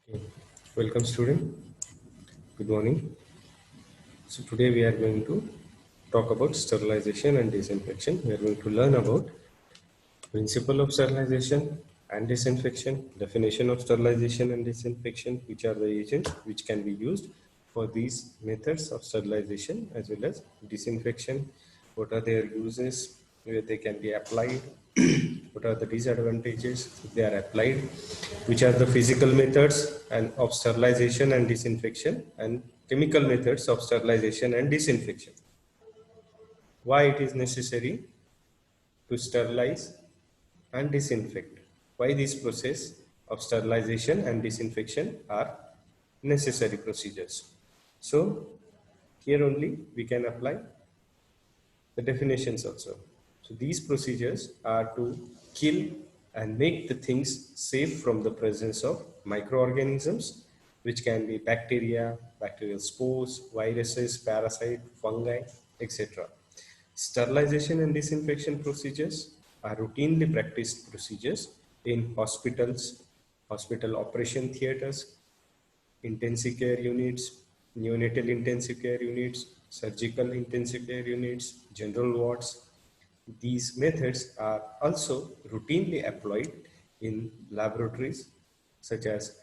Okay. Welcome student. Good morning. So today we are going to talk about sterilization and disinfection. We are going to learn about principle of sterilization and disinfection, definition of sterilization and disinfection, which are the agents which can be used for these methods of sterilization as well as disinfection, what are their uses, where they can be applied, what are the disadvantages if they are applied, which are the physical methods and of sterilization and disinfection, and chemical methods of sterilization and disinfection. Why it is necessary to sterilize and disinfect. Why this process of sterilization and disinfection are necessary procedures. So here only we can apply the definitions also. So these procedures are to kill and make the things safe from the presence of microorganisms, which can be bacteria, bacterial spores, viruses, parasite, fungi, etc. Sterilization and disinfection procedures are routinely practiced procedures in hospitals, hospital operation theaters, intensive care units, neonatal intensive care units, surgical intensive care units, general wards. These methods are also routinely employed in laboratories such as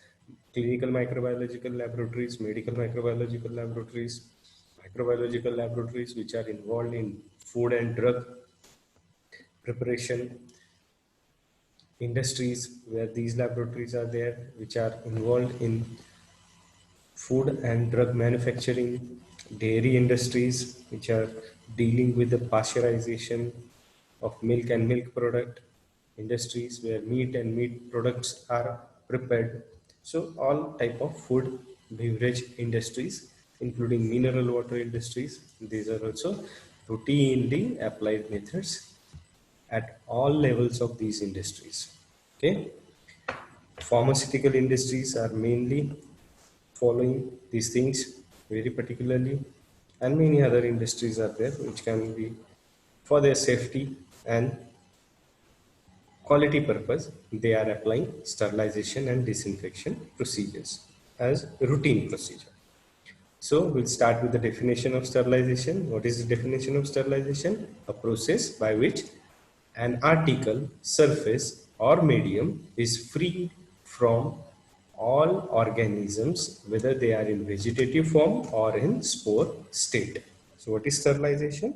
clinical microbiological laboratories, medical microbiological laboratories, microbiological laboratories which are involved in food and drug preparation, industries where these laboratories are there which are involved in food and drug manufacturing, dairy industries which are dealing with the pasteurization of milk and milk product, industries where meat and meat products are prepared. So all type of food beverage industries, including mineral water industries, these are also routinely applied methods at all levels of these industries. Okay, pharmaceutical industries are mainly following these things very particularly, and many other industries are there which can be for their safety and quality purpose. They are applying sterilization and disinfection procedures as routine procedure. So we'll start with the definition of sterilization. What is the definition of sterilization? A process by which an article, surface or medium is freed from all organisms, whether they are in vegetative form or in spore state. So what is sterilization?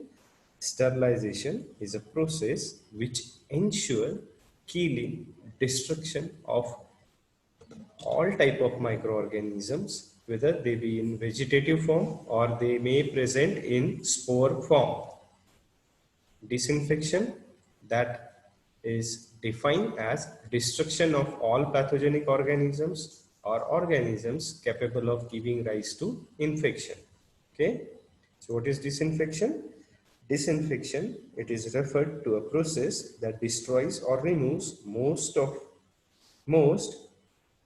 Sterilization is a process which ensures killing, destruction of all type of microorganisms, whether they be in vegetative form or they may present in spore form. Disinfection, that is defined as destruction of all pathogenic organisms or organisms capable of giving rise to infection. Okay, so what is disinfection? Disinfection, it is referred to a process that destroys or removes most,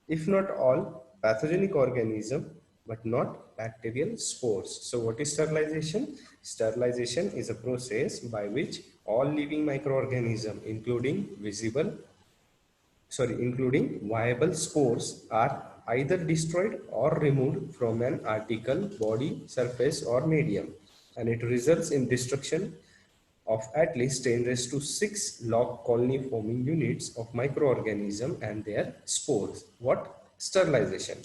if not all, pathogenic organism, but not bacterial spores. So what is sterilization? Sterilization is a process by which all living microorganism, including viable spores, are either destroyed or removed from an article, body, surface or medium, and it results in destruction of at least 10 raised to 6 log colony forming units of microorganism and their spores. What? Sterilization.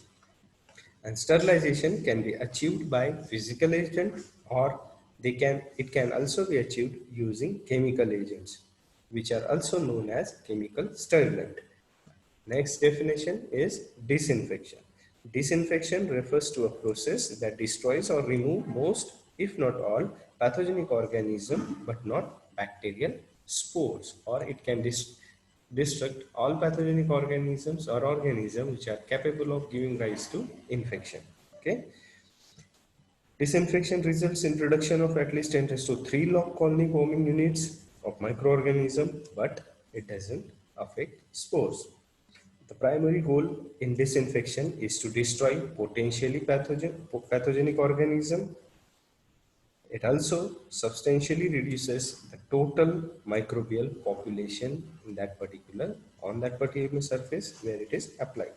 And sterilization can be achieved by physical agent, or it can also be achieved using chemical agents, which are also known as chemical sterilant. Next definition is disinfection. Disinfection refers to a process that destroys or removes most, if not all, pathogenic organism, but not bacterial spores, or it can destruct all pathogenic organisms or organisms which are capable of giving rise to infection. Okay. Disinfection results in production of at least 10 to 3 log colony forming units of microorganism, but it doesn't affect spores. The primary goal in disinfection is to destroy potentially pathogenic organism. It also substantially reduces the total microbial population in that particular surface where it is applied.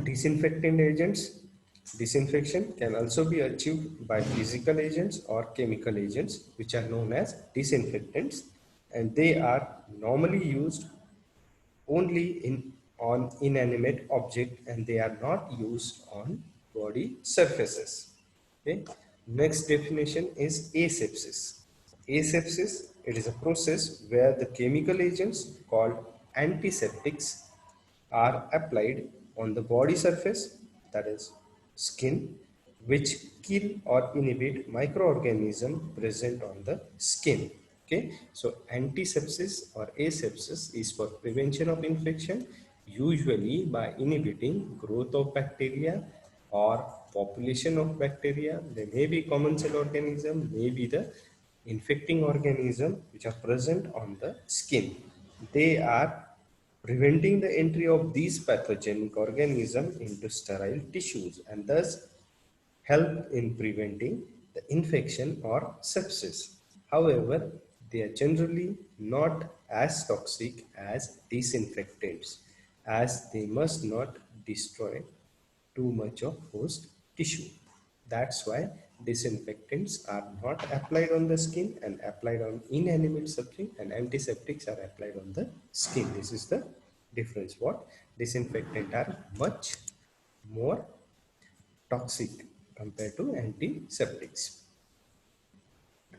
Disinfectant agents. Disinfection can also be achieved by physical agents or chemical agents, which are known as disinfectants, and they are normally used only on inanimate object, and they are not used on body surfaces. Okay. Next definition is asepsis. Asepsis, it is a process where the chemical agents called antiseptics are applied on the body surface, that is skin, which kill or inhibit microorganisms present on the skin. Okay, so antisepsis or asepsis is for prevention of infection, usually by inhibiting growth of bacteria or population of bacteria. They may be common cell organism, may be the infecting organism which are present on the skin. They are preventing the entry of these pathogenic organisms into sterile tissues and thus help in preventing the infection or sepsis. However, they are generally not as toxic as disinfectants, as they must not destroy too much of host tissue. That's why disinfectants are not applied on the skin and applied on inanimate subject, and antiseptics are applied on the skin. This is the difference. What disinfectant are much more toxic compared to antiseptics.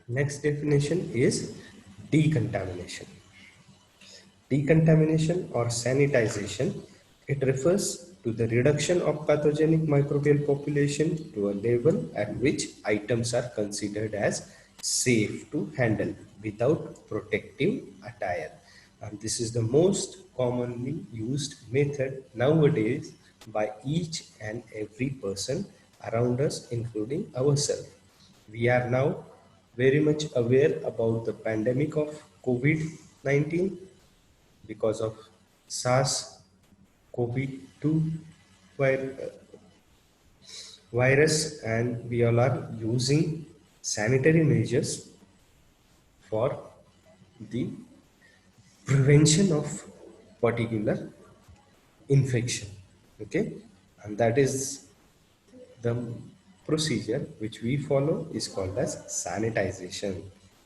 Next definition is decontamination. Decontamination or sanitization, it refers to the reduction of pathogenic microbial population to a level at which items are considered as safe to handle without protective attire. And this is the most commonly used method nowadays by each and every person around us, including ourselves. We are now very much aware about the pandemic of COVID-19 because of SARS-CoV-2 virus, and we all are using sanitary measures for the prevention of particular infection. Okay, and that is the procedure which we follow is called as sanitization.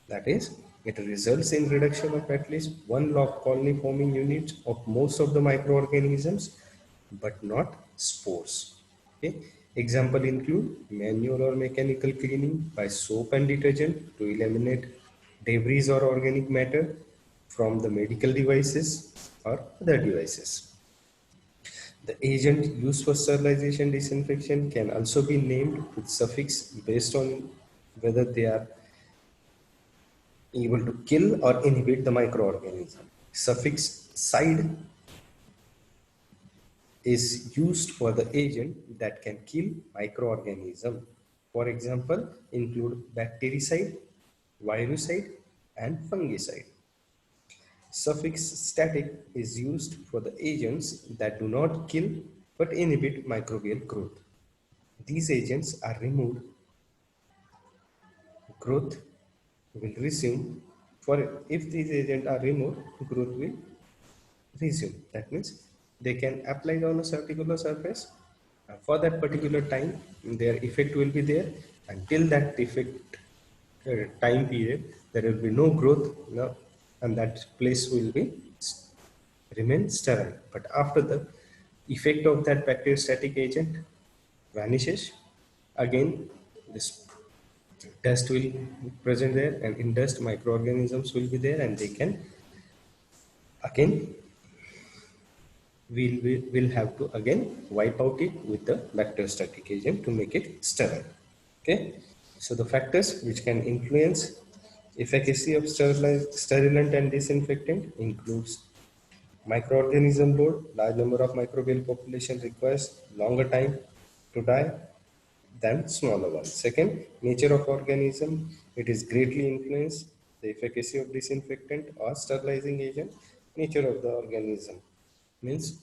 That is, it results in reduction of at least one log colony forming unit of most of the microorganisms, but not spores. Okay. Example include manual or mechanical cleaning by soap and detergent to eliminate debris or organic matter from the medical devices or other devices. The agent used for sterilization disinfection can also be named with suffix based on whether they are able to kill or inhibit the microorganism. Suffix "-side" is used for the agent that can kill microorganism. For example, include bactericide, virucide, and fungicide. Suffix "-static" is used for the agents that do not kill but inhibit microbial growth. These agents are removed, growth will resume. If these agents are removed, growth will resume. That means they can apply on a particular surface. For that particular time, their effect will be there. Until that effect time period, there will be no growth, and that place will be remain sterile. But after the effect of that bacteriostatic agent vanishes, again this dust will present there, and in dust microorganisms will be there, and they can again we'll have to again wipe out it with the bacteriostatic agent to make it sterile. Okay, so the factors which can influence efficacy of sterilant and disinfectant includes microorganism load. Large number of microbial population requires longer time to die than smaller ones. Second, nature of organism. It is greatly influenced the efficacy of disinfectant or sterilizing agent. Nature of the organism means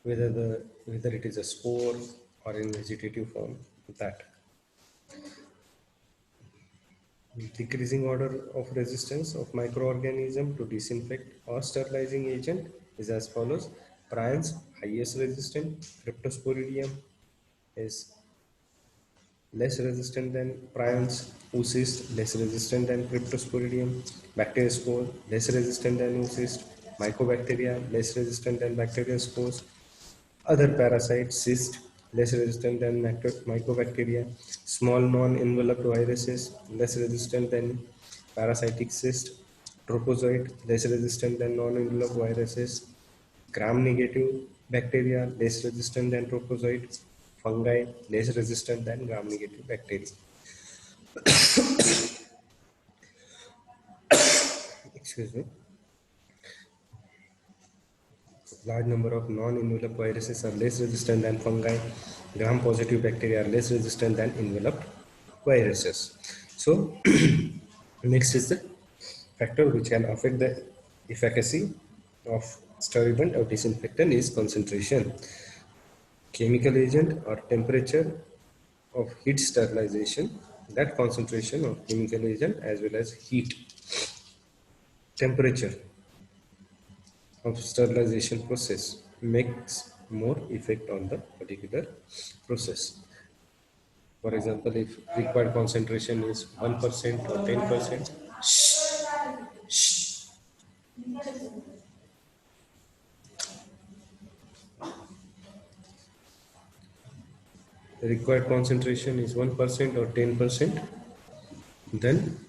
whether it is a spore or in vegetative form. That decreasing order of resistance of microorganism to disinfect or sterilizing agent is as follows. Prions, highest resistant. Cryptosporidium is less resistant than prions. Oocyst, less resistant than Cryptosporidium. Bacteriospore, less resistant than oocyst. Mycobacteria, less resistant than bacteriospores. Other parasites, cyst, less resistant than mycobacteria. Small non-enveloped viruses, less resistant than parasitic cyst. Tropozoid, less resistant than non-enveloped viruses. Gram-negative bacteria, less resistant than tropozoid. Fungi, less resistant than gram-negative bacteria. Excuse me. Large number of non-enveloped viruses are less resistant than fungi. Gram-positive bacteria are less resistant than enveloped viruses. So, next is the factor which can affect the efficacy of sterilizant or disinfectant is concentration. Chemical agent or temperature of heat sterilization, that concentration of chemical agent as well as heat temperature of sterilization process makes more effect on the particular process. For example, if required concentration is 1% or 10%, the required concentration is 1% or 10%, then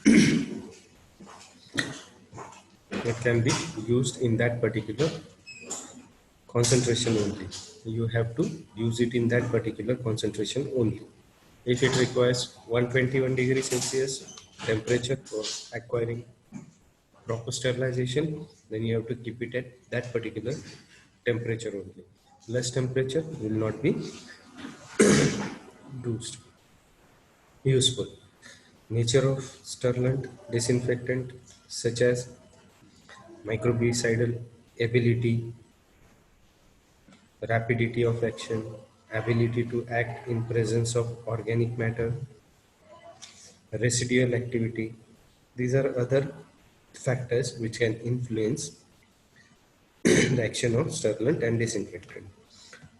it can be used in that particular concentration only. You have to use it in that particular concentration only. If it requires 121 degrees Celsius temperature for acquiring proper sterilization, then you have to keep it at that particular temperature only. Less temperature will not be used. Useful. Nature of sterilant disinfectant such as microbicidal ability, rapidity of action, ability to act in presence of organic matter, residual activity. These are other factors which can influence the action of sterilant and disinfectant.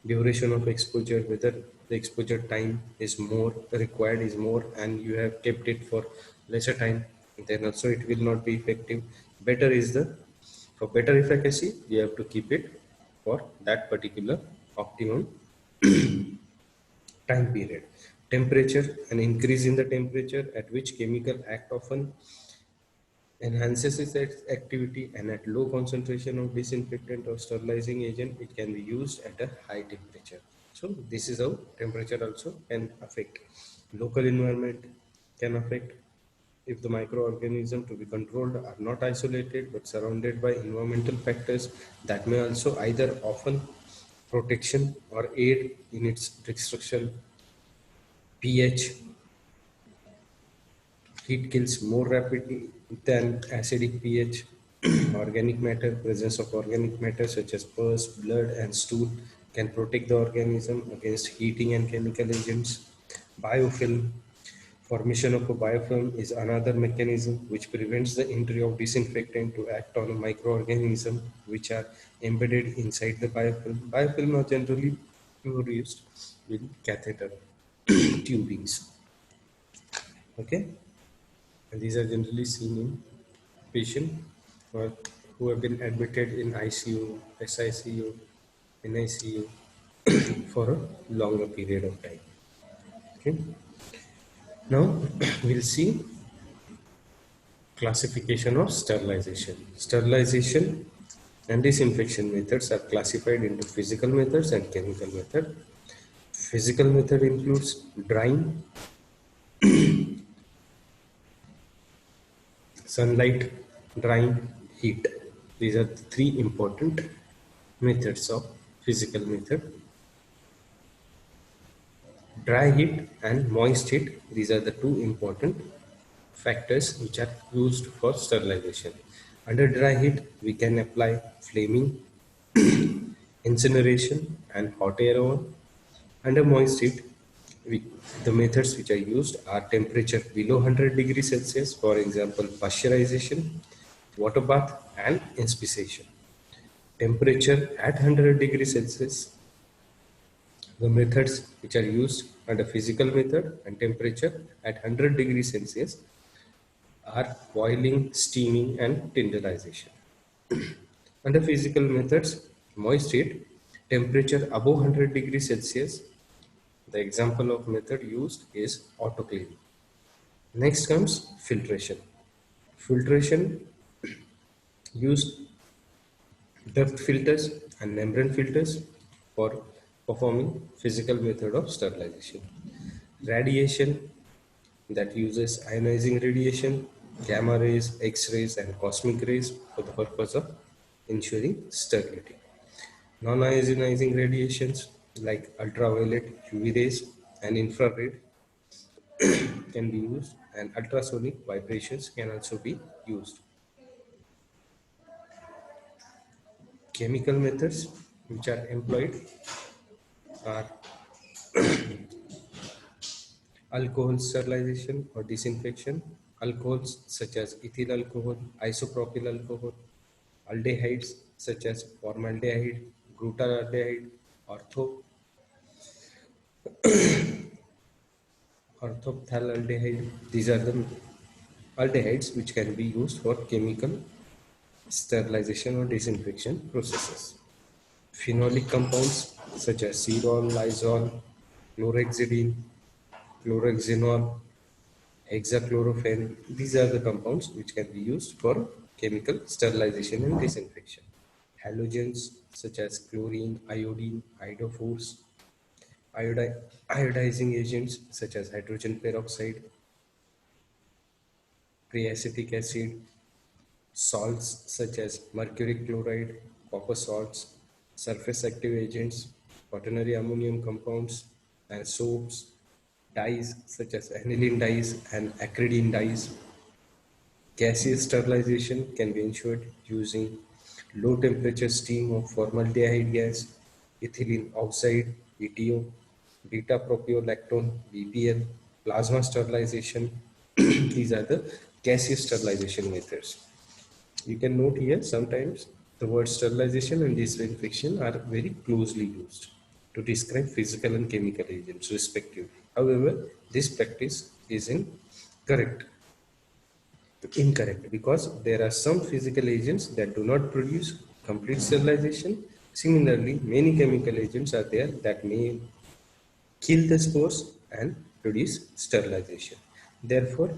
Duration of exposure, whether the exposure time is more required is more and you have kept it for lesser time, then also it will not be effective. Better is the, for better efficacy, you have to keep it for that particular optimum time period. Temperature, an increase in the temperature at which chemical act often enhances its activity, and at low concentration of disinfectant or sterilizing agent it can be used at a high temperature. So this is how temperature also can affect. Local environment can affect. If the microorganisms to be controlled are not isolated but surrounded by environmental factors, that may also either often protection or aid in its destruction. pH, heat kills more rapidly than acidic pH. Organic matter, presence of organic matter such as pus, blood, and stool can protect the organism against heating and chemical agents. Biofilm, formation of a biofilm is another mechanism which prevents the entry of disinfectant to act on a microorganism which are embedded inside the biofilm. Biofilm are generally produced in catheter tubings. Okay. And these are generally seen in patients who have been admitted in ICU, SICU, NICU for a longer period of time. Okay. Now we'll see classification of sterilization. Sterilization and disinfection methods are classified into physical methods and chemical method. Physical method includes drying, sunlight, drying, heat. These are the three important methods of physical method. Dry heat and moist heat, these are the two important factors which are used for sterilization. Under dry heat, we can apply flaming, incineration, and hot air oven. Under moist heat, we, the methods which are used are temperature below 100 degrees Celsius, for example, pasteurization, water bath, and inspissation. temperature at 100 degrees Celsius. The methods which are used under physical method and temperature at 100 degrees Celsius are boiling, steaming, and tenderization. Under physical methods, moist heat, temperature above 100 degrees Celsius. The example of method used is autoclave. Next comes filtration. Filtration used depth filters and membrane filters for performing physical method of sterilization. Radiation that uses ionizing radiation, gamma rays, X-rays and cosmic rays for the purpose of ensuring sterility. Non-ionizing radiations like ultraviolet, UV rays and infrared can be used, and ultrasonic vibrations can also be used. Chemical methods which are employed are alcohol sterilization or disinfection. Alcohols such as ethyl alcohol, isopropyl alcohol, aldehydes such as formaldehyde, glutaraldehyde, ortho, orthophthalaldehyde. These are the aldehydes which can be used for chemical sterilization or disinfection processes. Phenolic compounds such as cerol, lysol, chlorhexidine, chlorhexinol, hexachlorophene. These are the compounds which can be used for chemical sterilization and disinfection. Halogens such as chlorine, iodine, iodophores, iodizing agents such as hydrogen peroxide, triacetic acid, salts such as mercury chloride, copper salts, surface active agents, quaternary ammonium compounds, and soaps, dyes such as aniline dyes and acridine dyes. Gaseous sterilization can be ensured using low temperature steam of formaldehyde gas, ethylene oxide, ETO, beta propiolactone, BPL, plasma sterilization. These are the gaseous sterilization methods. You can note here sometimes the word sterilization and disinfection are very closely used to describe physical and chemical agents respectively. However, this practice is incorrect because there are some physical agents that do not produce complete sterilization. Similarly, many chemical agents are there that may kill the spores and produce sterilization. Therefore,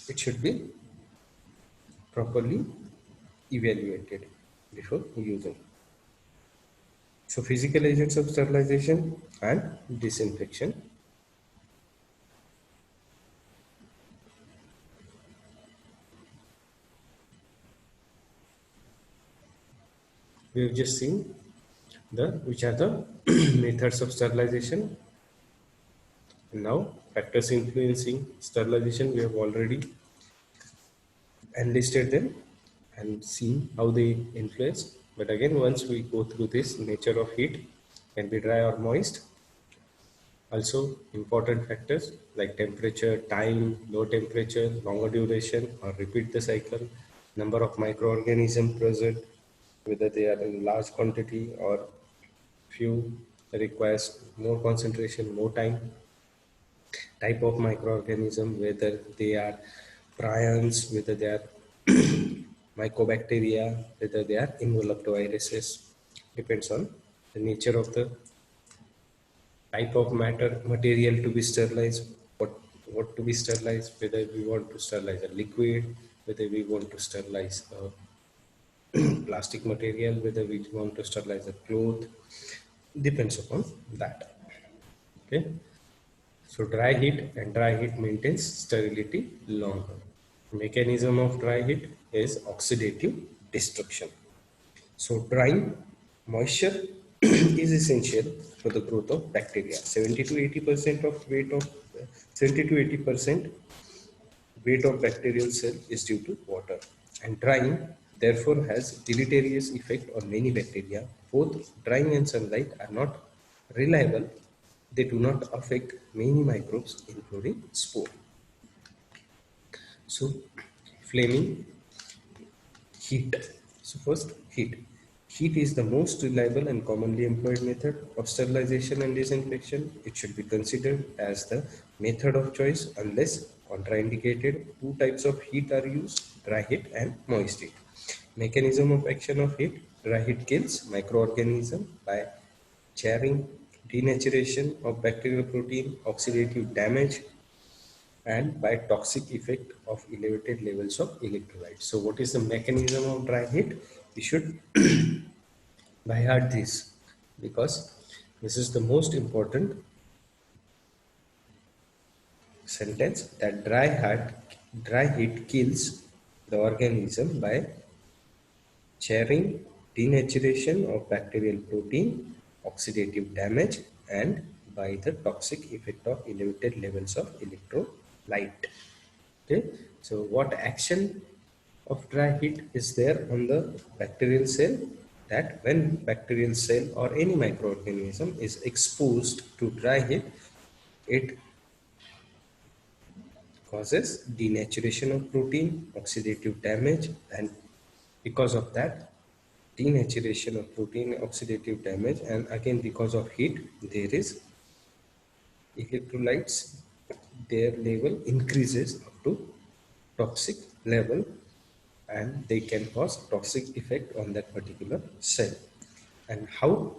it should be properly evaluated before using. So physical agents of sterilization and disinfection. We have just seen which are the methods of sterilization. And now factors influencing sterilization, we have already enlisted them and seen how they influence. But again, once we go through this nature of heat, can be dry or moist. Also important factors like temperature, time, low temperature, longer duration or repeat the cycle, number of microorganisms present, whether they are in large quantity or few, requires more concentration, more time, type of microorganism, whether they are prions, whether they are mycobacteria, whether they are enveloped viruses, depends on the nature of the type of material to be sterilized, what to be sterilized, whether we want to sterilize a liquid, whether we want to sterilize a plastic material, whether we want to sterilize a cloth, depends upon that. Okay, so dry heat maintains sterility longer. Mechanism of dry heat is oxidative destruction. So drying moisture is essential for the growth of bacteria. 70 to 80% of weight of 70 to 80% weight of bacterial cell is due to water, and drying therefore has deleterious effect on many bacteria. Both drying and sunlight are not reliable. They do not affect many microbes, including spore. So, if flaming, heat. So first, heat. Heat is the most reliable and commonly employed method of sterilization and disinfection. It should be considered as the method of choice unless contraindicated. Two types of heat are used, dry heat and moist heat. Mechanism of action of heat. Dry heat kills microorganisms by charring, denaturation of bacterial protein, oxidative damage, and by toxic effect of elevated levels of electrolytes. So what is the mechanism of dry heat? We should by heart this, because this is the most important sentence, that dry heat kills the organism by charring, denaturation of bacterial protein, oxidative damage, and by the toxic effect of elevated levels of electrolyte. Okay, so what action of dry heat is there on the bacterial cell? That when bacterial cell or any microorganism is exposed to dry heat, it causes denaturation of protein, oxidative damage, and because of that denaturation of protein, oxidative damage, and again because of heat, there is electrolytes, their level increases up to toxic level, and they can cause toxic effect on that particular cell. And how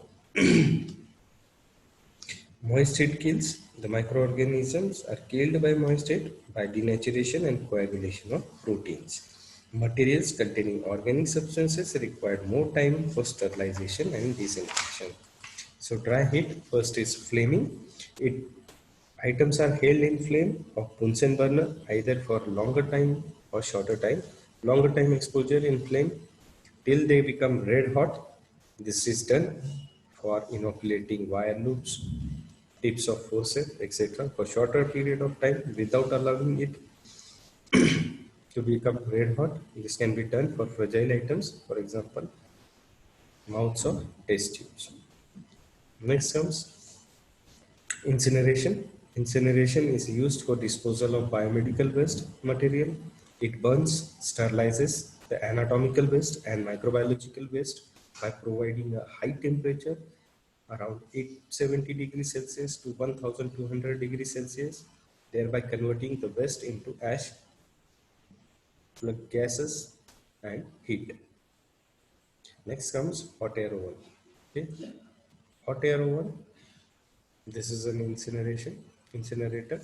moist heat kills? The microorganisms are killed by moist heat by denaturation and coagulation of proteins. Materials containing organic substances require more time for sterilization and disinfection. So dry heat first is flaming. It items are held in flame of Bunsen burner either for longer time or shorter time. Longer time exposure in flame till they become red hot. This is done for inoculating wire loops, tips of forceps, etc. for shorter period of time without allowing it to become red hot. This can be done for fragile items, for example, mouths of test tubes. Next comes incineration. Incineration is used for disposal of biomedical waste material. It burns, sterilizes the anatomical waste and microbiological waste by providing a high temperature around 870 degrees Celsius to 1200 degrees Celsius, thereby converting the waste into ash, gases, and heat. Next comes hot air oven. Okay. Hot air oven, this is an incinerator.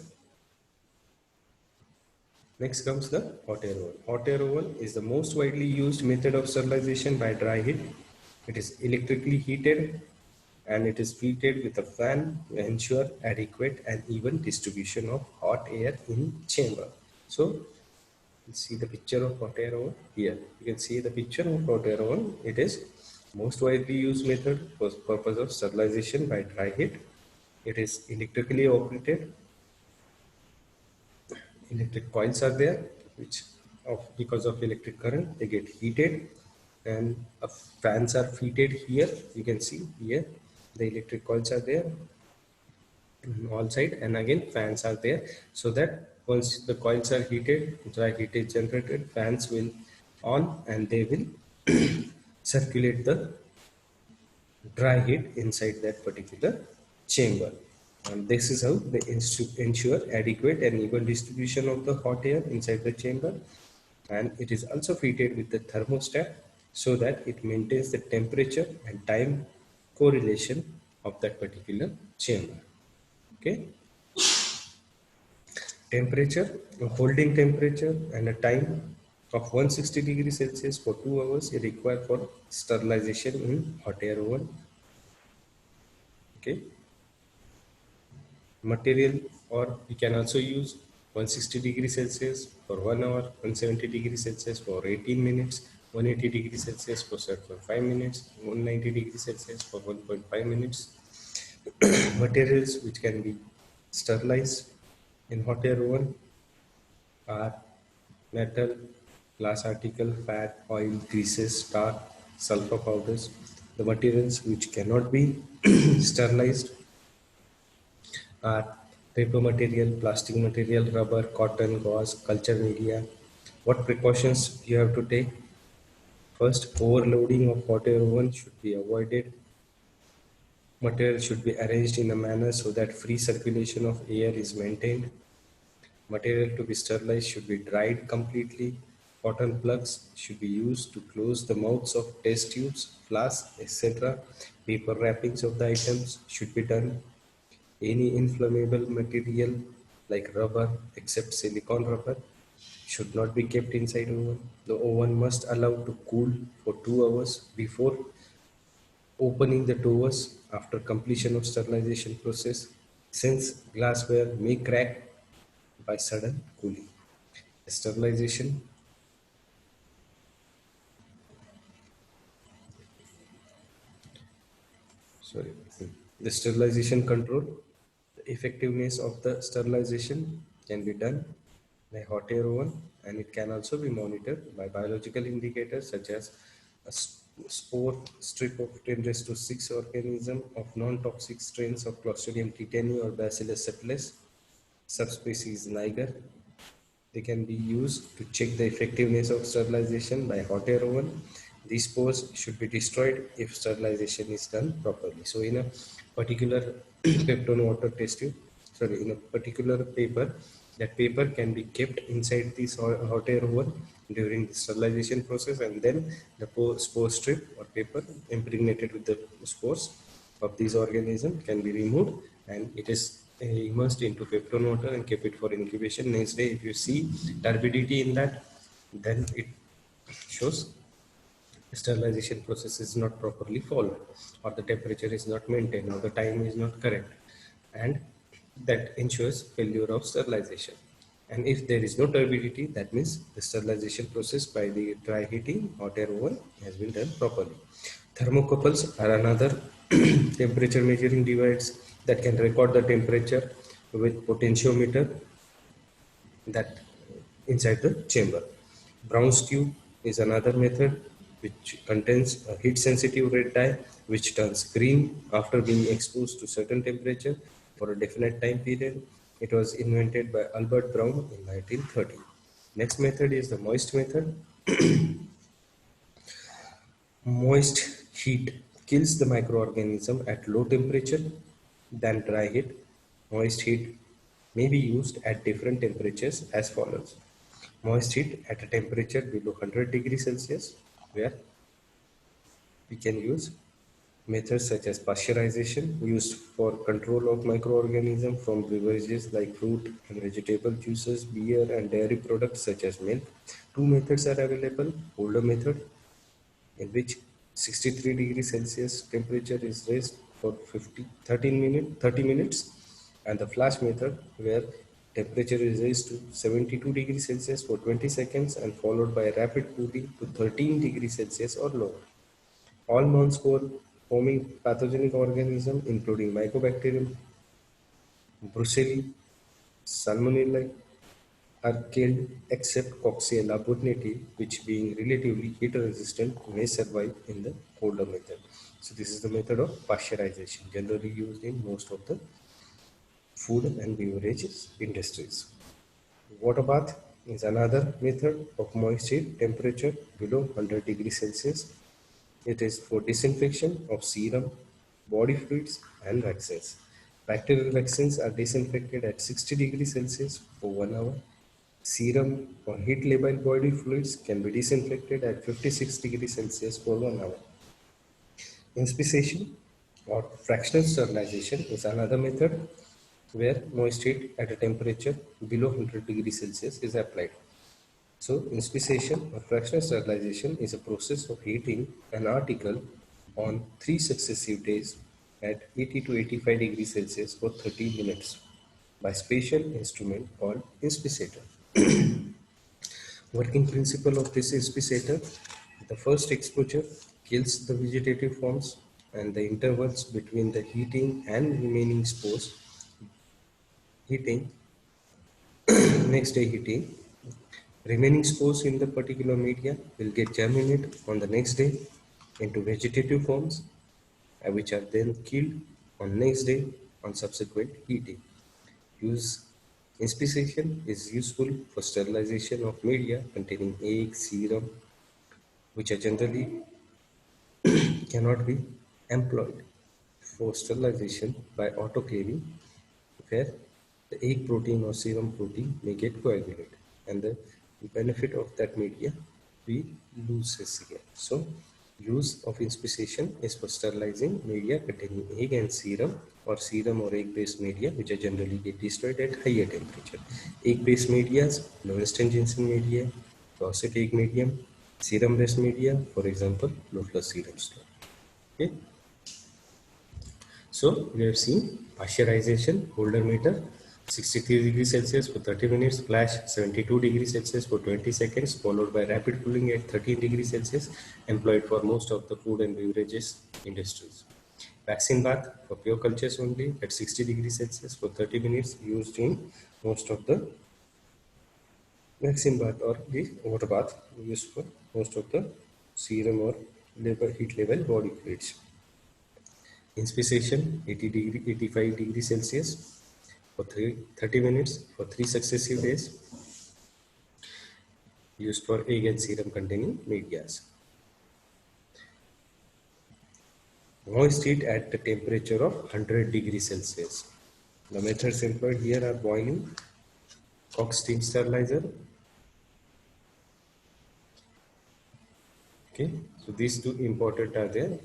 Next comes the hot air oven. Hot air oven is the most widely used method of sterilization by dry heat. It is electrically heated and it is fitted with a fan to ensure adequate and even distribution of hot air in chamber. So see the picture of hot air oven here. You can see the picture of hot air oven. It is most widely used method for purpose of sterilization by dry heat. It is electrically operated. Electric coils are there, which because of electric current they get heated, and fans are fitted here. You can see here the electric coils are there all side, and again fans are there, so that once the coils are heated, dry heat is generated, fans will on and they will circulate the dry heat inside that particular chamber. And this is how they ensure adequate and even distribution of the hot air inside the chamber. And it is also fitted with the thermostat so that it maintains the temperature and time correlation of that particular chamber. Okay. Temperature, a holding temperature and a time of 160 degrees Celsius for 2 hours is required for sterilization in hot air oven. Okay. Material, or we can also use 160 degrees Celsius for 1 hour, 170 degrees Celsius for 18 minutes, 180 degrees Celsius for 5 minutes, 190 degrees Celsius for 1.5 minutes. Materials which can be sterilized in hot air oven are metal, glass article, fat, oil, greases, tar, sulfur powders. The materials which cannot be sterilized are paper material, plastic material, rubber, cotton, gauze, culture media, What precautions you have to take? First, overloading of hot air oven should be avoided. Material should be arranged in a manner so that free circulation of air is maintained. Material to be sterilized should be dried completely. Cotton plugs should be used to close the mouths of test tubes, flasks, etc. Paper wrappings of the items should be done. Any inflammable material like rubber, except silicone rubber, should not be kept inside oven. The oven must allow to cool for 2 hours before opening the doors after completion of sterilization process, since glassware may crack by sudden cooling. Sterilization, sorry, the sterilization control, the effectiveness of the sterilization can be done by hot air oven, and it can also be monitored by biological indicators such as a spore strip of 10 raised to 6 organism of non-toxic strains of Clostridium tetani or Bacillus subtilis, subspecies niger. They can be used to check the effectiveness of sterilization by hot air oven. These spores should be destroyed if sterilization is done properly. So in a particular peptone water test tube, sorry, in a particular paper, that paper can be kept inside this hot air oven during the sterilization process, and then the spore strip or paper impregnated with the spores of these organisms can be removed, and it is immersed into peptone water and kept it for incubation. Next day, if you see turbidity in that, then it shows sterilization process is not properly followed, or the temperature is not maintained, or the time is not correct, and that ensures failure of sterilization. And if there is no turbidity, that means the sterilization process by the dry heating hot air oven has been done properly. Thermocouples are another temperature measuring device that can record the temperature with potentiometer that inside the chamber. Brown's cube is another method which contains a heat sensitive red dye which turns green after being exposed to certain temperature for a definite time period. It was invented by Albert Brown in 1930. Next method is the moist method. Moist heat kills the microorganism at low temperature than dry heat. Moist heat may be used at different temperatures as follows. Moist heat at a temperature below 100 degrees Celsius, where we can use methods such as pasteurization used for control of microorganisms from beverages like fruit and vegetable juices, beer and dairy products such as milk. Two methods are available. Older method in which 63 degrees Celsius temperature is raised for 30 minutes, and the flash method where temperature is raised to 72 degrees Celsius for 20 seconds and followed by rapid cooling to 13 degrees Celsius or lower. All non-spore forming pathogenic organisms including Mycobacterium, Brucella, Salmonella are killed except Coxiella burnetii, which being relatively heat resistant may survive in the colder method. So this is the method of pasteurization generally used in most of the food and beverages industries. Water bath is another method of moist heat temperature below 100 degrees Celsius. It is for disinfection of serum, body fluids and vaccines. Bacterial vaccines are disinfected at 60 degrees Celsius for 1 hour. Serum or heat labile body fluids can be disinfected at 56 degrees Celsius for 1 hour. Inspissation or fractional sterilization is another method where moist heat at a temperature below 100 degrees Celsius is applied. So, inspissation or fractional sterilization is a process of heating an article on 3 successive days at 80 to 85 degrees Celsius for 30 minutes by special instrument called inspissator. Working principle of this inspissator: the first exposure kills the vegetative forms, and the intervals between the heating and remaining spores heating, next day heating, remaining spores in the particular media will get germinated on the next day into vegetative forms, which are then killed on next day on subsequent heating. Use Inspiration is useful for sterilization of media containing egg, serum, which are generally cannot be employed for sterilization by autoclaving, where the egg protein or serum protein may get coagulated, and the benefit of that media we lose this again. So use of inspission is for sterilizing media containing egg and serum or egg based media, which are generally get destroyed at higher temperature. Egg based media, lowest stringency media, closet egg medium, serum based media, for example low flow serum store. Okay. So we have seen pasteurization, Holder meter, 63 degrees Celsius for 30 minutes, flash 72 degrees Celsius for 20 seconds, followed by rapid cooling at 13 degrees Celsius, employed for most of the food and beverages industries. Vaccine bath for pure cultures only at 60 degrees Celsius for 30 minutes, used in most of the vaccine bath or the water bath used for most of the serum or heat level body fluids. Inspission 85 degrees Celsius for 30 minutes for 3 successive days, used for egg and serum containing medias. Moist heat at the temperature of 100 degrees Celsius. The methods employed here are boiling, Koch steam sterilizer. Okay, so these two important are there: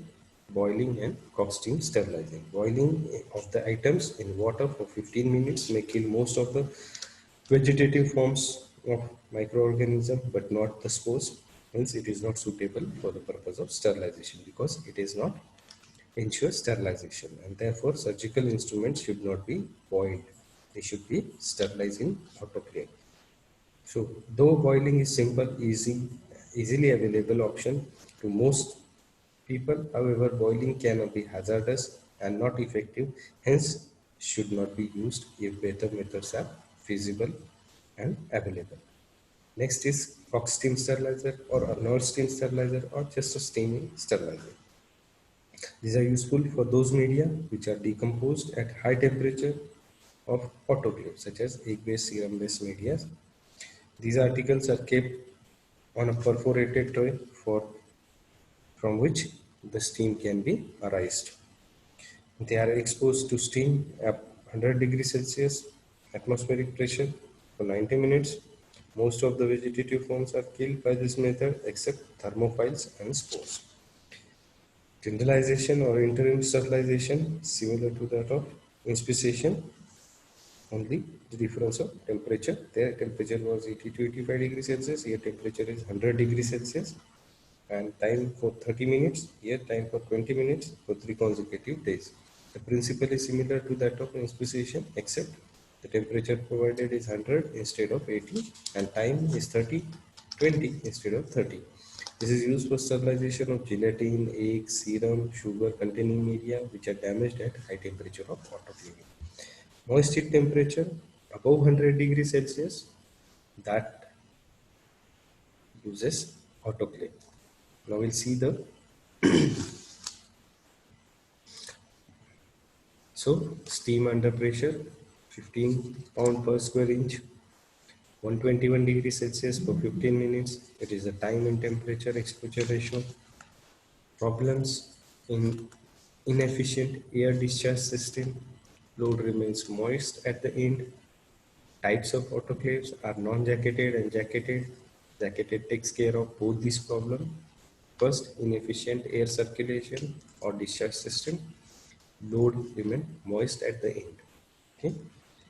boiling and Koch steam sterilizing. Boiling of the items in water for 15 minutes may kill most of the vegetative forms of microorganism but not the spores. Hence it is not suitable for the purpose of sterilization because it is not ensure sterilization, and therefore surgical instruments should not be boiled. They should be sterilized in autoclave. So though boiling is simple, easily available option to most people, however boiling can be hazardous and not effective, hence should not be used if better methods are feasible and available. Next is Koch steam sterilizer or Arnold steam sterilizer or just a steaming sterilizer. These are useful for those media which are decomposed at high temperature of autoclave, such as egg-based, serum-based media. These articles are kept on a perforated tray from which the steam can be arised. They are exposed to steam at 100 degrees Celsius atmospheric pressure for 90 minutes. Most of the vegetative forms are killed by this method except thermophiles and spores. Generalization or interim sterilization similar to that of inspission, only the difference of temperature. Their temperature was 80 to 85 degrees Celsius, here temperature is 100 degrees Celsius, and time for 30 minutes, here time for 20 minutes for 3 consecutive days. The principle is similar to that of inspission except the temperature provided is 100 instead of 80 and time is 20 instead of 30. This is used for sterilization of gelatin, egg, serum, sugar containing media which are damaged at high temperature of autoclaving. Moist heat temperature above 100 degrees Celsius, that uses autoclave. Now we'll see the steam under pressure 15 pound per square inch, 121 degrees Celsius for 15 minutes. It is the time and temperature exposure ratio. Problems in inefficient air discharge system. Fluid remains moist at the end. Types of autoclaves are non-jacketed and jacketed. Jacketed takes care of both these problems. First, inefficient air circulation or discharge system. Load remain moist at the end. Okay.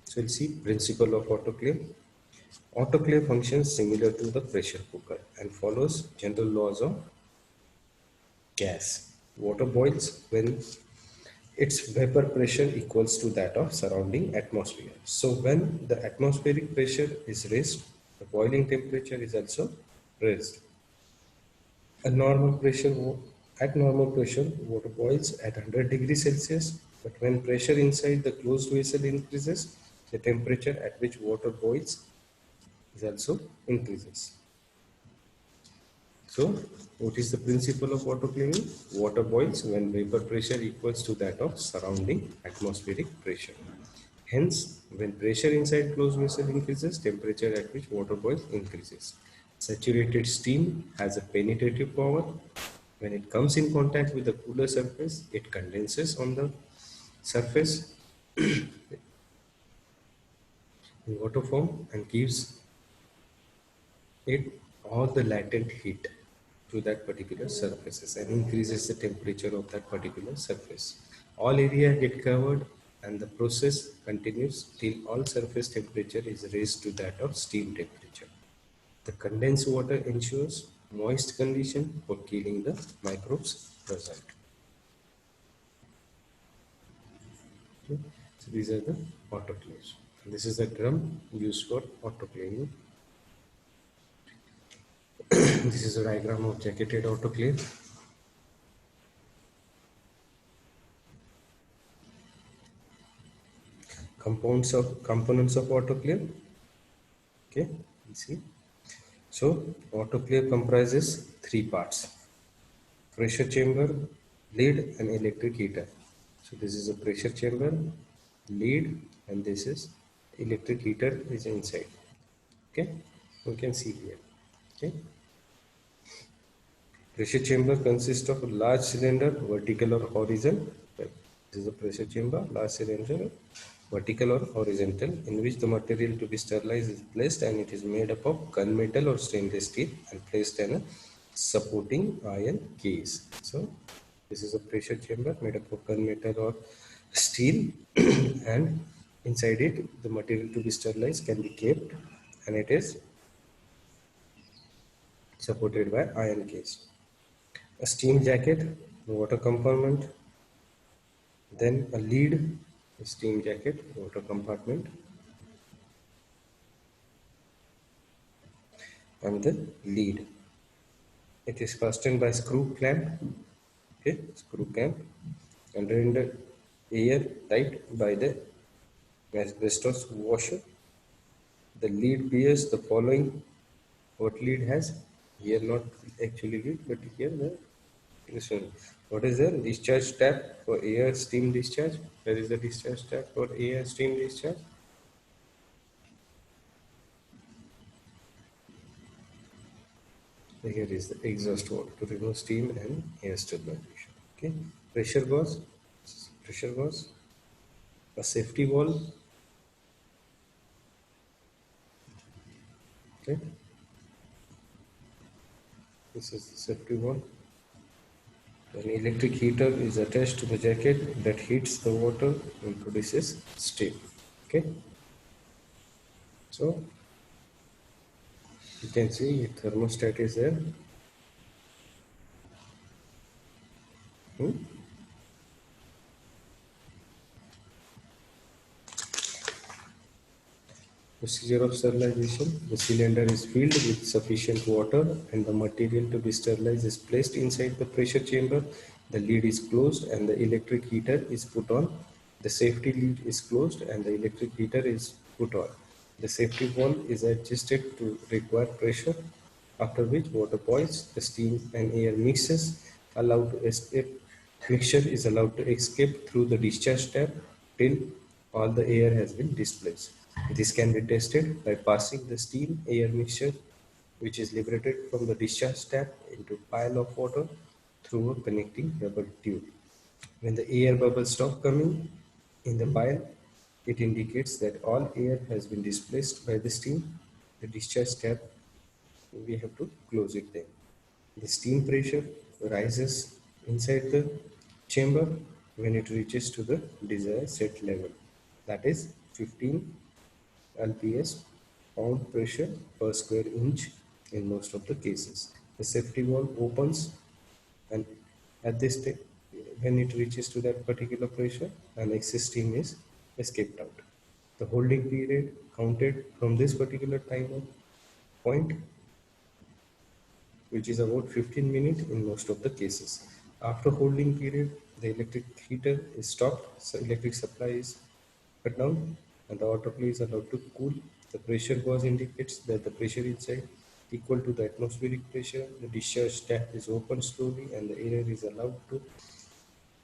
So we'll see principle of autoclave. Autoclave functions similar to the pressure cooker and follows general laws of gas. Water boils when its vapor pressure equals to that of surrounding atmosphere. So when the atmospheric pressure is raised, the boiling temperature is also raised. At normal pressure, water boils at 100 degrees Celsius, but when pressure inside the closed vessel increases, the temperature at which water boils is also increases. So, what is the principle of autoclaving? Water boils when vapor pressure equals to that of surrounding atmospheric pressure. Hence, when pressure inside closed vessel increases, temperature at which water boils increases. Saturated steam has a penetrative power. When it comes in contact with the cooler surface, it condenses on the surface in water form and gives it all the latent heat to that particular surfaces and increases the temperature of that particular surface. All area get covered and the process continues till all surface temperature is raised to that of steam temperature. The condensed water ensures moist condition for killing the microbes present. Okay. So these are the autoclaves. This is the drum used for autoclaving. This is a diagram of jacketed autoclave. Components of autoclave. Okay, you see. So autoclave comprises three parts: pressure chamber, lead, and electric heater. So this is a pressure chamber, lead, and this is electric heater is inside. Okay, you can see here. Okay. Pressure chamber consists of a large cylinder, vertical or horizontal. This is a pressure chamber, large cylinder, vertical or horizontal, in which the material to be sterilized is placed, and it is made up of gunmetal or stainless steel and placed in a supporting iron case. So this is a pressure chamber made up of gunmetal or steel and inside it the material to be sterilized can be kept, and it is supported by iron case. A steam jacket, water compartment, then a lead, a steam jacket, water compartment, and the lead. It is fastened by screw clamp, okay, screw clamp, and rendered air tight by the asbestos washer. The lead bears the following. What lead has? Here not actually lead, but here the this one. What is the discharge tap for air steam discharge? That is the discharge tap for air steam discharge. Here is the exhaust valve to remove steam and air stabilization. Okay, pressure gauge, pressure gauge, a safety valve. Okay, this is the safety valve. An electric heater is attached to the jacket that heats the water and produces steam. Okay, so you can see thermostat is there. Hmm? Procedure of sterilization. The cylinder is filled with sufficient water and the material to be sterilized is placed inside the pressure chamber. The lid is closed and the electric heater is put on. The safety lid is closed and the electric heater is put on. The safety valve is adjusted to required pressure, after which water boils, the steam and air allowed to escape. Mixture is allowed to escape through the discharge tap till all the air has been displaced. This can be tested by passing the steam air mixture which is liberated from the discharge tap into pile of water through a connecting rubber tube. When the air bubbles stop coming in the pile, it indicates that all air has been displaced by the steam. The discharge tap, we have to close it then. The steam pressure rises inside the chamber when it reaches to the desired set level, that is 15 lps pound pressure per square inch in most of the cases. The safety valve opens and at this step, when it reaches to that particular pressure, an excess steam is escaped out. The holding period counted from this particular time point, which is about 15 minutes in most of the cases. After holding period, the electric heater is stopped, so electric supply is cut down, and the autoclave is allowed to cool. The pressure gauge indicates that the pressure inside equal to the atmospheric pressure. The discharge tap is opened slowly, and the air is allowed to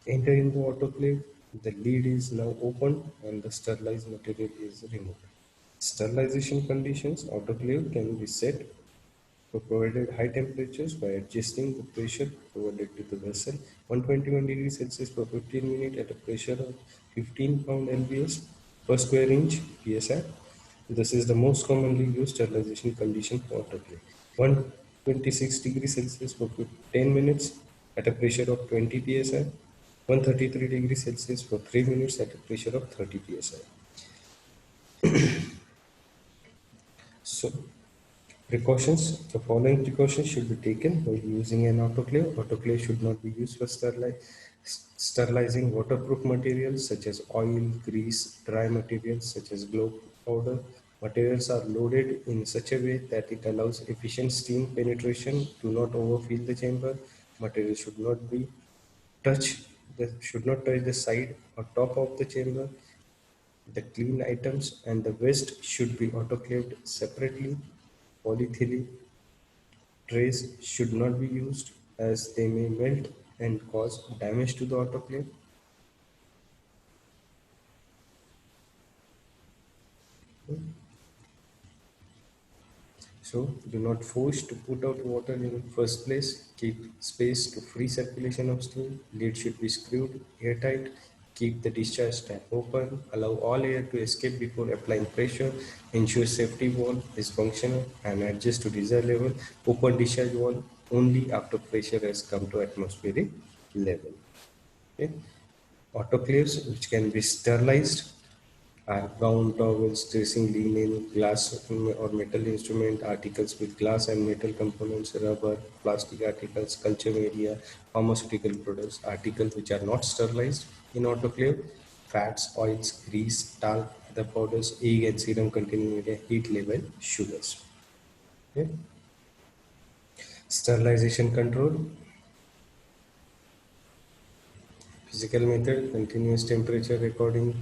enter into autoclave. The lid is now opened and the sterilized material is removed. Sterilization conditions: autoclave can be set for provided high temperatures by adjusting the pressure provided to the vessel. 121 degrees Celsius for 15 minutes at a pressure of 15 pound lbs per square inch psi. This is the most commonly used sterilization condition for autoclave. 126 degrees Celsius for 10 minutes at a pressure of 20 psi. 133 degrees Celsius for 3 minutes at a pressure of 30 psi. So, precautions. The following precautions should be taken while using an autoclave. Autoclave should not be used for sterilizing waterproof materials such as oil, grease, dry materials such as glove powder. Materials are loaded in such a way that it allows efficient steam penetration. Do not overfill the chamber. Material should not be touch should not touch the side or top of the chamber. The clean items and the waste should be autoclaved separately. Polyethylene trays should not be used as they may melt and cause damage to the autoclave. So do not force to put out water in the first place. Keep space to free circulation of steam. Lid should be screwed airtight. Keep the discharge tap open. Allow all air to escape before applying pressure. Ensure safety valve is functional and adjust to desired level. Open discharge valve only after pressure has come to atmospheric level. Okay. Autoclaves which can be sterilized are gown, towels, dressing linen, glass or metal instrument, articles with glass and metal components, rubber, plastic articles, culture media, pharmaceutical products, articles which are not sterilized in autoclave, fats, oils, grease, talc, other powders, egg and serum containing media, heat level, sugars. Okay. Sterilization control. Physical method: continuous temperature recording,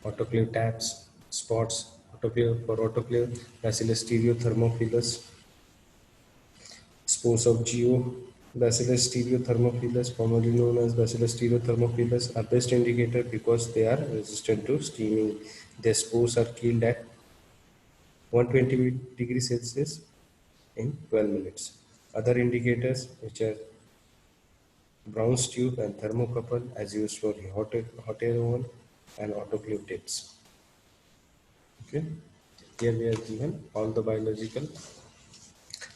autoclave taps, spots, autoclave for autoclave, Bacillus stereothermophilus, spores of Geo, Bacillus stereothermophilus, formerly known as Bacillus stereothermophilus, are best indicator because they are resistant to steaming. Their spores are killed at 120 degrees Celsius in 12 minutes. Other indicators, which are Brown's tube and thermocouple, as used for hot air oven and autoclave tips. Okay. Here we are given all the biological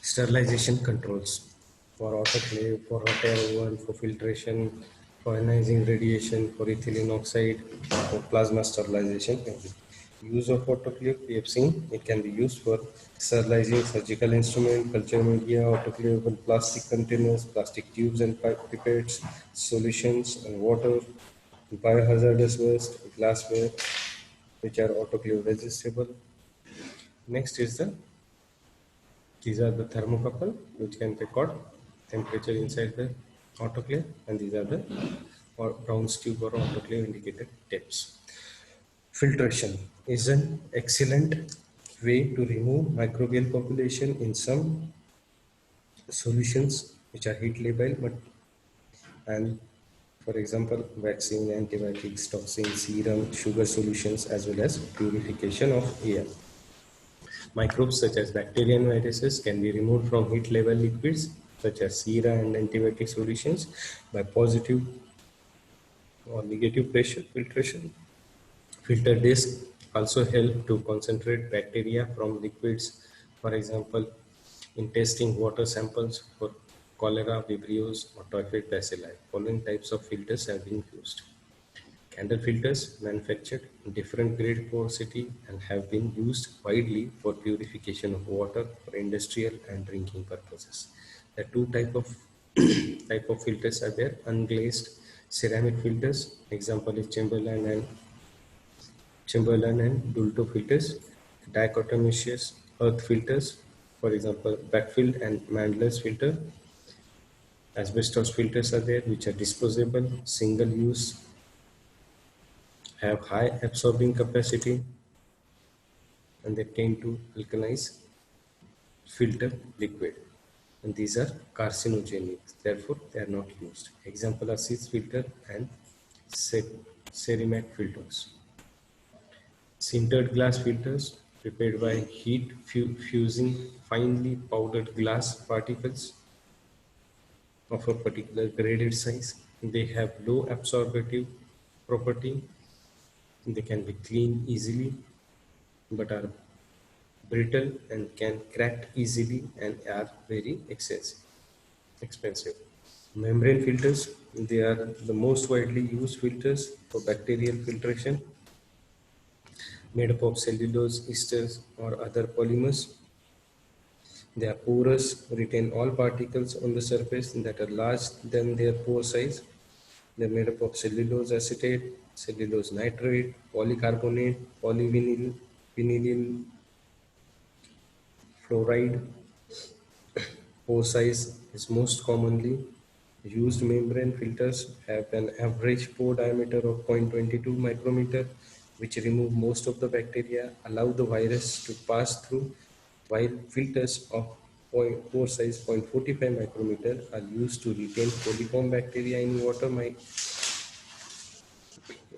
sterilization controls for autoclave, for hot air oven, for filtration, for ionizing radiation, for ethylene oxide, for plasma sterilization. Use of autoclave, we have seen it can be used for sterilizing surgical instrument, culture media, autoclavable plastic containers, plastic tubes and pipettes, solutions and water, biohazardous waste, glassware, which are autoclave resistible. Next is these are the thermocouple which can record temperature inside the autoclave, and these are the brown tube or autoclave indicated tips. Filtration is an excellent way to remove microbial population in some solutions which are heat labile, but and for example vaccine, antibiotics, toxins, serum, sugar solutions, as well as purification of air. Microbes such as bacteria and viruses can be removed from heat level liquids such as sera and antibiotic solutions by positive or negative pressure filtration. Filter discs also help to concentrate bacteria from liquids. For example, in testing water samples for cholera, Vibrios, or typhoid bacilli, following types of filters have been used. Candle filters manufactured in different grade porosity and have been used widely for purification of water for industrial and drinking purposes. The two type of filters are there: unglazed ceramic filters, example is Chamberlain and Dulto filters; dichotomous earth filters, for example Backfield and Mandler's filter. Asbestos filters are there, which are disposable, single use, have high absorbing capacity, and they tend to alkalize filter liquid, and these are carcinogenic, therefore they are not used. Example are cis filter and ceramic filters. Sintered glass filters prepared by heat fusing finely powdered glass particles of a particular graded size. They have low absorptive property. They can be cleaned easily but are brittle and can crack easily and are very expensive. Membrane filters, they are the most widely used filters for bacterial filtration, made up of cellulose, esters, or other polymers. They are porous, retain all particles on the surface that are large than their pore size. They are made up of cellulose acetate, cellulose nitrate, polycarbonate, polyvinyl vinyl fluoride. Pore size is most commonly used. Membrane filters have an average pore diameter of 0.22 micrometer, which remove most of the bacteria, allow the virus to pass through, while filters of pore size 0.45 micrometer are used to retain coliform bacteria in water,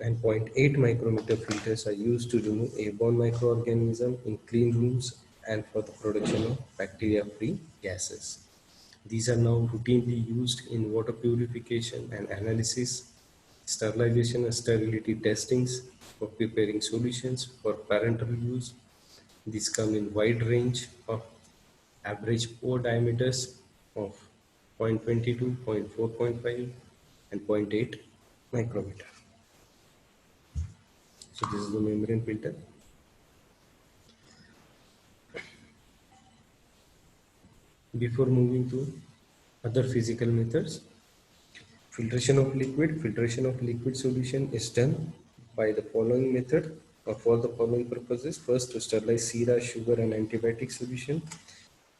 and zero point 0.8 micrometer filters are used to remove airborne microorganisms in clean rooms and for the production of bacteria-free gases. These are now routinely used in water purification and analysis, sterilization and sterility testings for preparing solutions for parenteral use. These come in wide range of average pore diameters of 0.22, 0.4, 0.5 and zero point 0.8 micrometer. So this is the membrane filter. Before moving to other physical methods, filtration of liquid solution is done by the following method or for the following purposes. First, to sterilize sera, sugar and antibiotic solution.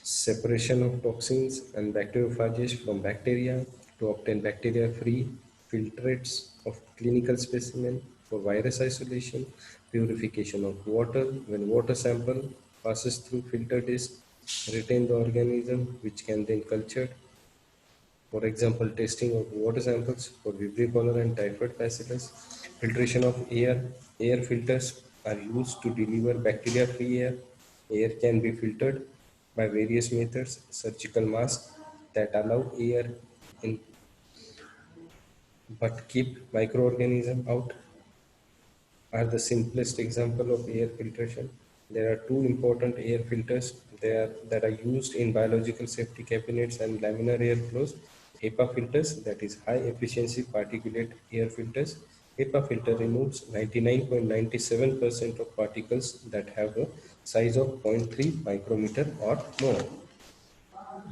Separation of toxins and bacteriophages from bacteria to obtain bacteria-free filtrates of clinical specimen for virus isolation. Purification of water. When water sample passes through filter disc, retain the organism which can then cultured. For example, testing of water samples for Vibrio cholera and typhoid bacillus. Filtration of air. Air filters are used to deliver bacteria-free air. Air can be filtered by various methods. Surgical masks that allow air in but keep microorganisms out are the simplest example of air filtration. There are two important air filters that are used in biological safety cabinets and laminar air flows. HEPA filters, that is high efficiency particulate air filters. HEPA filter removes 99.97% of particles that have a size of zero point 0.3 micrometer or more.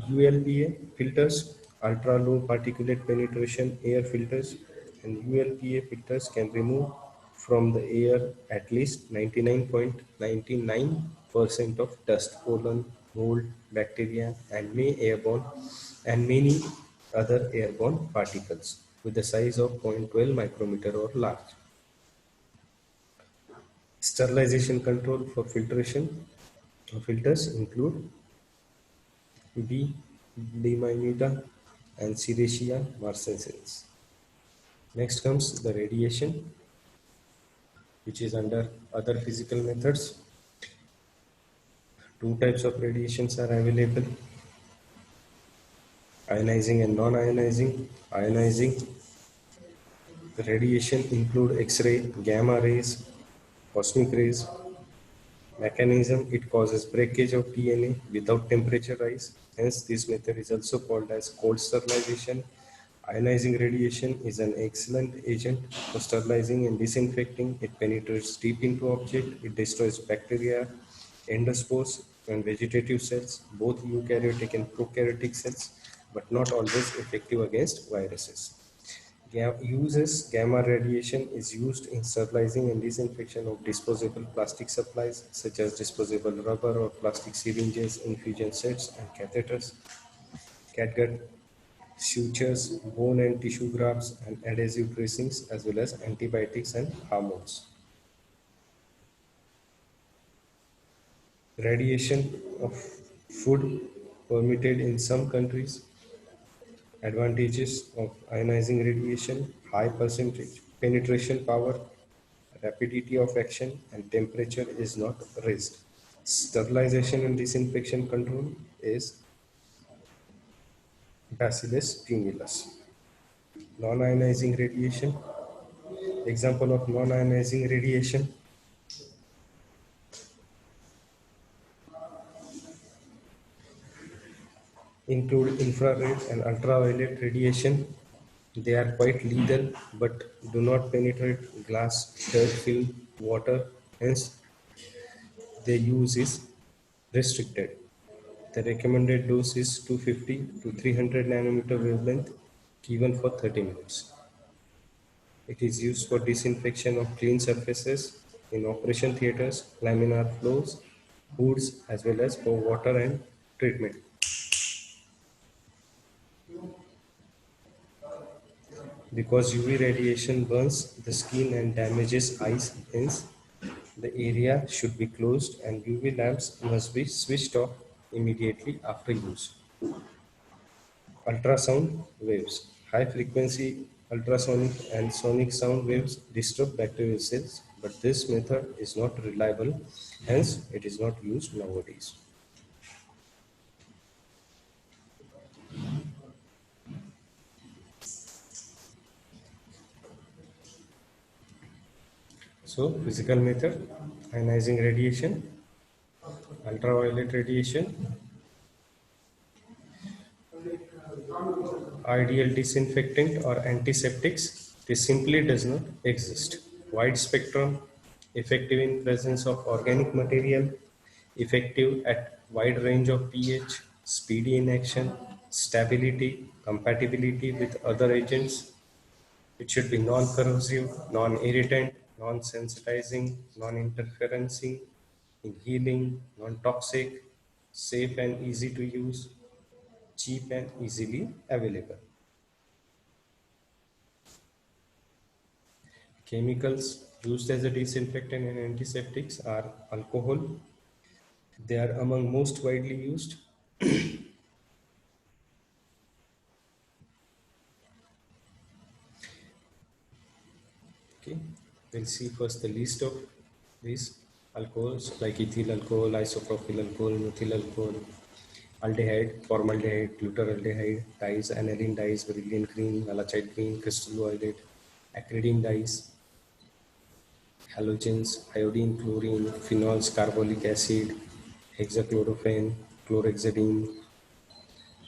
ULPA filters, ultra low particulate penetration air filters, and ULPA filters can remove from the air at least 99.99% of dust, pollen, mold, bacteria, and many other airborne particles with a size of 0.12 micrometer or large. Sterilization control for filtration filters include B. Limimida and Serratia marcescens. Next comes the radiation, which is under other physical methods. Two types of radiations are available: ionizing and non-ionizing. Ionizing radiation include X-ray, gamma rays, cosmic rays. Mechanism: it causes breakage of DNA without temperature rise. Hence, this method is also called as cold sterilization. Ionizing radiation is an excellent agent for sterilizing and disinfecting. It penetrates deep into object. It destroys bacteria, endospores, and vegetative cells, both eukaryotic and prokaryotic cells, but not always effective against viruses. Gamma radiation is used in sterilizing and disinfection of disposable plastic supplies such as disposable rubber or plastic syringes, infusion sets, and catheters. Catgut sutures, bone and tissue grafts, and adhesive dressings, as well as antibiotics and hormones. Radiation of food permitted in some countries. Advantages of ionizing radiation: high percentage penetration power, rapidity of action, and temperature is not raised. Sterilization and disinfection control is Bacillus tumulus. Non-ionizing radiation. Example of non-ionizing radiation include infrared and ultraviolet radiation. They are quite lethal but do not penetrate glass, dirt, film, water. Hence, their use is restricted. The recommended dose is 250 to 300 nanometer wavelength given for 30 minutes. It is used for disinfection of clean surfaces in operation theaters, laminar floors, hoods, as well as for water and treatment. Because UV radiation burns the skin and damages eyes, hence the area should be closed and UV lamps must be switched off immediately after use. Ultrasound waves. High frequency ultrasonic and sonic sound waves disturb bacterial cells, but this method is not reliable, hence it is not used nowadays. So physical method, ionizing radiation, ultraviolet radiation, ideal disinfectant or antiseptics, this simply does not exist. Wide spectrum, effective in presence of organic material, effective at wide range of pH, speedy in action, stability, compatibility with other agents. It should be non-corrosive, non-irritant, non-sensitizing, non-interferencing, in healing, non-toxic, safe and easy to use, cheap and easily available. Chemicals used as a disinfectant and antiseptics are alcohol. They are among most widely used. Okay, we'll see first the list of these alcohols like ethyl alcohol, isopropyl alcohol, methyl alcohol, aldehyde, formaldehyde, glutaraldehyde, dyes, aniline dyes, beryllium green, malachite green, crystal violet, acridine dyes, halogens, iodine, chlorine, phenols, carbolic acid, hexachlorophene, chlorhexidine.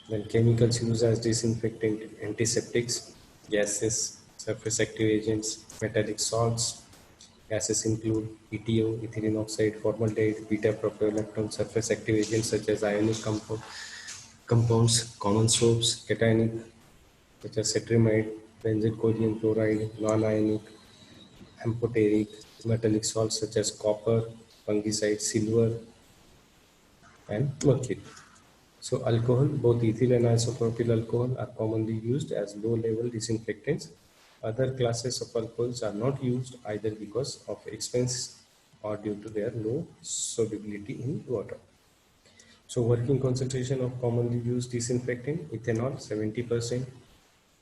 Then chemicals used as disinfectant, antiseptics, gases, surface active agents, metallic salts. Gases include ETO, ethylene oxide, formaldehyde, beta propiolactone, surface active agents such as ionic compounds, common soaps, cationic, such as cetrimide, benzene chloride, non-ionic, amphoteric, metallic salts such as copper, fungicide, silver, and mercury. So alcohol, both ethyl and isopropyl alcohol are commonly used as low-level disinfectants. Other classes of alcohols are not used either because of expense or due to their low solubility in water. So working concentration of commonly used disinfectant, ethanol 70%,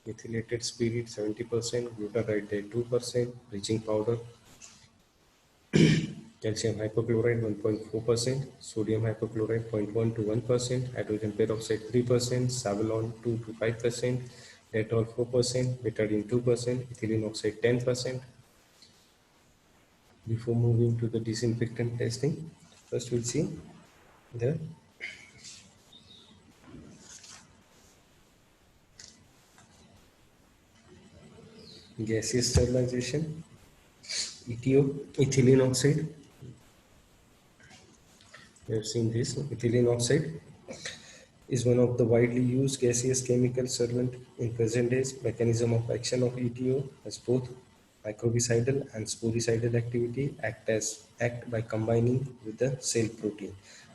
methylated spirit 70%, glutaraldehyde 2%, bleaching powder, calcium hypochlorite 1.4%, sodium hypochlorite 0.1 to 1%, hydrogen peroxide 3%, Savalon 2 to 5%, Dettol 4%, betadine 2%, ethylene oxide 10%. Before moving to the disinfectant testing, first we'll see the gaseous sterilization, ETO, ethylene oxide. We have seen this, ethylene oxide is one of the widely used gaseous chemical solvent in present days. Mechanism of action of ETO has both microbicidal and sporicidal activity, act by combining with the cell protein.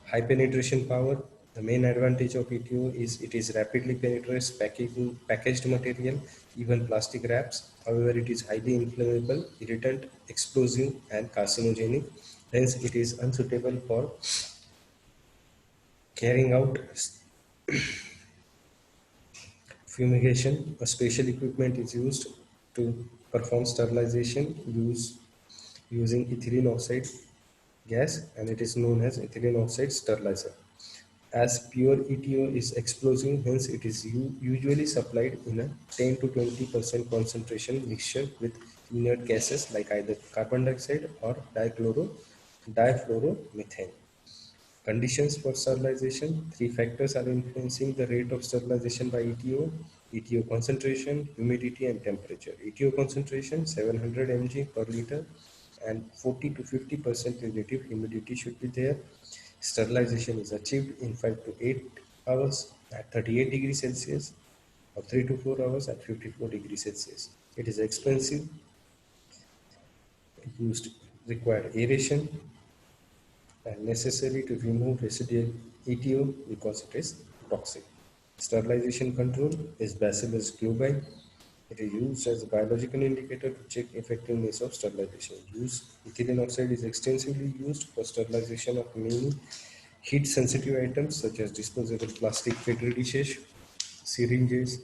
High penetration power. The main advantage of ETO is it is rapidly penetrates packaged material, even plastic wraps. However, it is highly inflammable, irritant, explosive, and carcinogenic. Hence, it is unsuitable for carrying out fumigation. A special equipment is used to perform sterilization using ethylene oxide gas, and it is known as ethylene oxide sterilizer. As pure ETO is explosive, hence it is usually supplied in a 10 to 20% concentration mixture with inert gases like either carbon dioxide or difluoromethane. Conditions for sterilization. Three factors are influencing the rate of sterilization by ETO. ETO concentration, humidity and temperature. ETO concentration 700 mg per liter and 40 to 50% relative humidity should be there. Sterilization is achieved in 5 to 8 hours at 38 degrees Celsius or 3 to 4 hours at 54 degrees Celsius. It is expensive, used require aeration and necessary to remove residual ETO because it is toxic. Sterilization control is Bacillus globin. It is used as a biological indicator to check effectiveness of sterilization. Ethylene oxide is extensively used for sterilization of many heat-sensitive items such as disposable plastic petri dishes, syringes,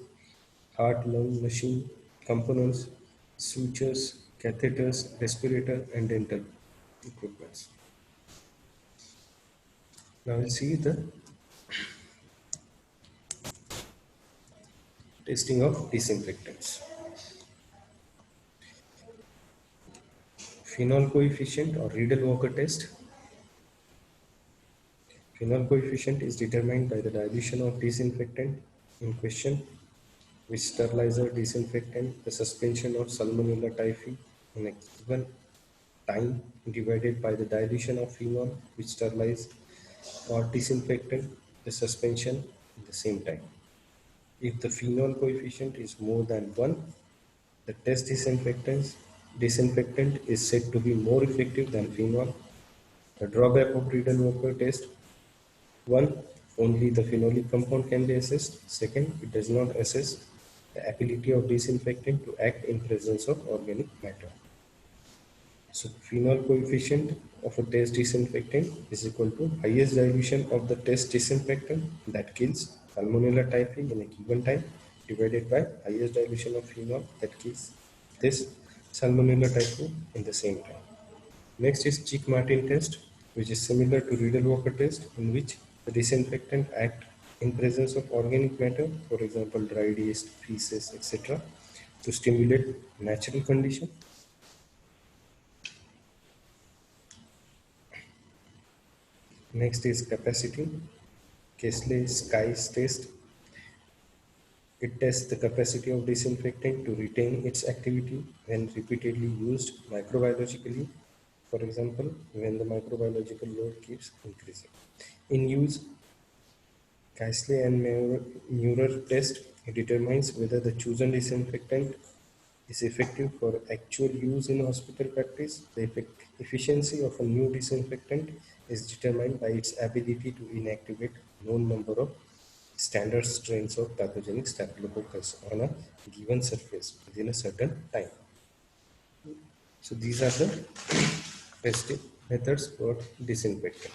heart-lung machine components, sutures, catheters, respirator, and dental equipments. Now we'll see the testing of disinfectants. Phenol coefficient or Riedel-Walker test. Phenol coefficient is determined by the dilution of disinfectant in question, which sterilizer disinfectant, the suspension of Salmonella typhi in a given time divided by the dilution of phenol, which sterilize or disinfectant, the suspension in the same time. If the phenol coefficient is more than 1, the test disinfectant is said to be more effective than phenol. The drawback of Riedel-Walker test: 1. Only the phenolic compound can be assessed. Second, it does not assess the ability of disinfectant to act in presence of organic matter. So phenol coefficient of a test disinfectant is equal to highest dilution of the test disinfectant that kills Salmonella typhi in a given time divided by highest dilution of phenol that kills this Salmonella typhi in the same time. Next is Chick-Martin test, which is similar to Riedel-Walker test, in which the disinfectant act in presence of organic matter, for example dried yeast, feces, etc., to stimulate natural condition. Next is capacity, Kessler-Sykes test. It tests the capacity of disinfectant to retain its activity when repeatedly used microbiologically, for example, when the microbiological load keeps increasing. In use, Kessler and Muir test, it determines whether the chosen disinfectant is effective for actual use in hospital practice. The efficiency of a new disinfectant is determined by its ability to inactivate known number of standard strains of pathogenic staphylococcus on a given surface within a certain time. So these are the testing methods for disinfectant.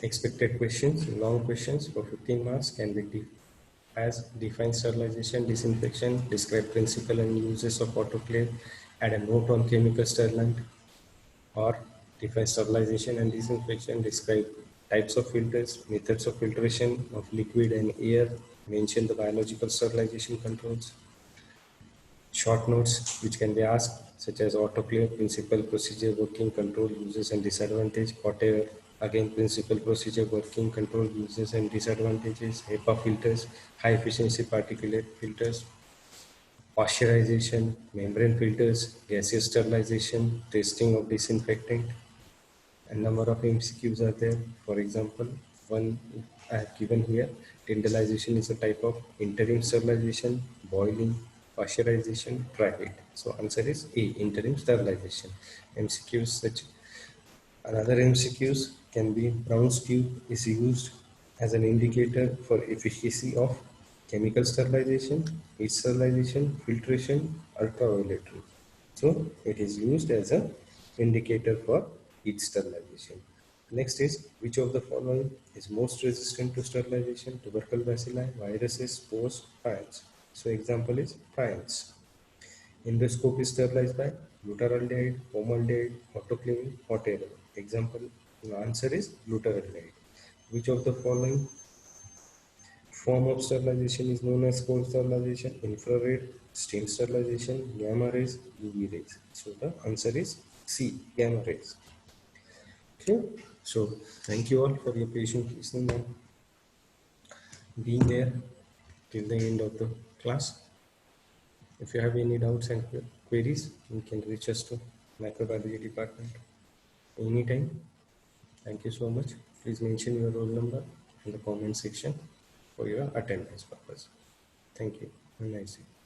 Expected questions, long questions for 15 marks can be as define sterilization, disinfection, describe principle and uses of autoclave, add a note on chemical sterilant, or define sterilization and disinfection, describe types of filters, methods of filtration of liquid and air, mention the biological sterilization controls. Short notes which can be asked, such as autoclave, principle, procedure, working, control, uses and disadvantage, hot air, again principle, procedure, working, control, uses and disadvantages, HEPA filters, high efficiency particulate filters, pasteurization, membrane filters, gaseous sterilization, testing of disinfectant. A number of MCQs are there. For example, one I have given here, tyndallization is a type of interim sterilization, boiling, pasteurization, dry heat. So answer is A, interim sterilization. MCQs such another MCQs can be Brown's tube is used as an indicator for efficacy of chemical sterilization, heat sterilization, filtration, ultraviolet rays. So it is used as an indicator for heat sterilization. Next is which of the following is most resistant to sterilization? Tubercle bacilli, viruses, spores, ions. So example is priols. Endoscope is sterilized by glutaraldehyde, formaldehyde, autoclaving, hot air. Example, the answer is glutaraldehyde. Which of the following form of sterilization is known as cold sterilization? Infrared, steam sterilization, gamma rays, UV rays. So the answer is C, gamma rays. Okay, so thank you all for your patient listening and being there till the end of the class. If you have any doubts and queries, you can reach us to microbiology department anytime. Thank you so much. Please mention your roll number in the comment section for your attendance purpose. Thank you. Have a nice day.